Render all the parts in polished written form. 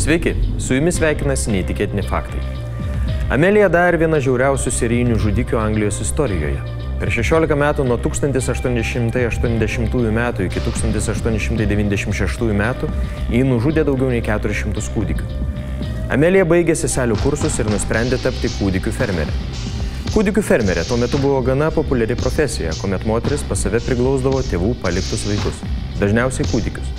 Sveiki, su jumis sveikinasi neįtikėtini faktai. Amelija dar viena žiauriausių serijinių žudikių Anglijos istorijoje. Per 16 metų nuo 1880 metų iki 1896 metų jį nužudė daugiau nei 400 kūdikių. Amelija baigė seselių kursus ir nusprendė tapti kūdikių fermerė. Kūdikių fermerė tuo metu buvo gana populiari profesija, kuomet moteris pas save priglausdavo tėvų paliktus vaikus, dažniausiai kūdikius.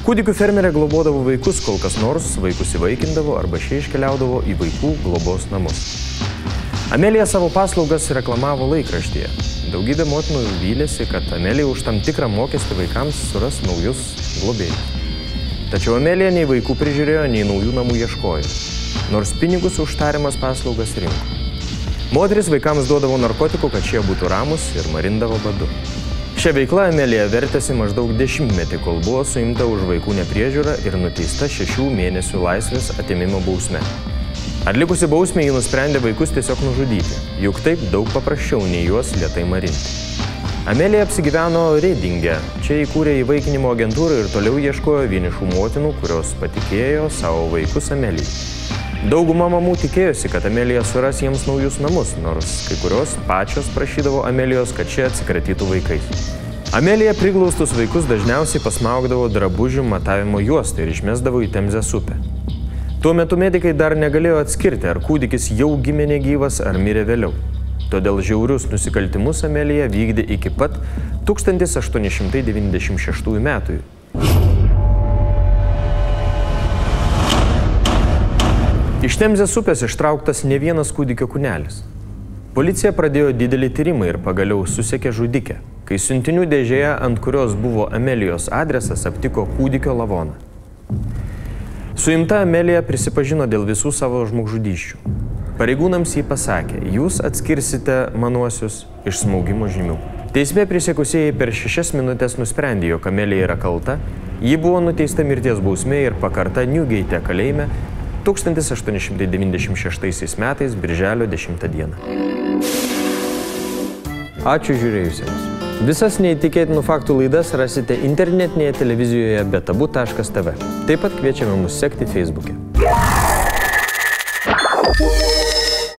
Kūdikių fermerė globodavo vaikus, kol kas nors vaikus įvaikindavo arba šie iškeliaudavo į vaikų globos namus. Amelija savo paslaugas reklamavo laikraštyje. Daugybė motinų vylėsi, kad Amelija už tam tikrą mokestį vaikams suras naujus globėjus. Tačiau Amelija nei vaikų prižiūrėjo, nei naujų namų ieškojo, nors pinigus už tariamas paslaugas rinko. Moteris vaikams duodavo narkotikų, kad šie būtų ramus ir marindavo badu. Šią veiklą Amelija vertėsi maždaug 10 metį, kol buvo suimta už vaikų nepriežiūrą ir nuteista 6 mėnesių laisvės atėmimo bausme. Atlikusi bausmę ji nusprendė vaikus tiesiog nužudyti, juk taip daug paprasčiau nei juos lėtai marinti. Amelija apsigyveno Reidinge, čia įkūrė įvaikinimo agentūrą ir toliau ieškojo vienišų motinų, kurios patikėjo savo vaikus Amelijai. Dauguma mamų tikėjosi, kad Amelija suras jiems naujus namus, nors kai kurios pačios prašydavo Amelijos, kad šie atsikratytų vaikais. Amelija priglaustus vaikus dažniausiai pasmaugdavo drabužių matavimo juostą ir išmesdavo į Temzės upę. Tuo metu medikai dar negalėjo atskirti, ar kūdikis jau gimė negyvas, ar mirė vėliau. Todėl žiaurius nusikaltimus Amelija vykdė iki pat 1896 metų. Iš Temzės upės ištrauktas ne vienas kūdikio kūnelis. Policija pradėjo didelį tyrimą ir pagaliau susekė žudikę, kai siuntinių dėžėje, ant kurios buvo Amelijos adresas, aptiko kūdikio lavoną. Suimta Amelija prisipažino dėl visų savo žmogžudysčių. Pareigūnams jį pasakė, jūs atskirsite manuosius iš smaugimo žymių. Teisme prisiekusieji per 6 minutės nusprendė, jog Amelija yra kalta, ji buvo nuteista mirties bausmė ir pakarta Newgate kalėjime 1896 metais, birželio 10 dieną. Ačiū žiūrėjusiems. Visas neįtikėtinų faktų laidas rasite internetinėje televizijoje betabu.tv. Taip pat kviečiame mus sekti Facebook'e.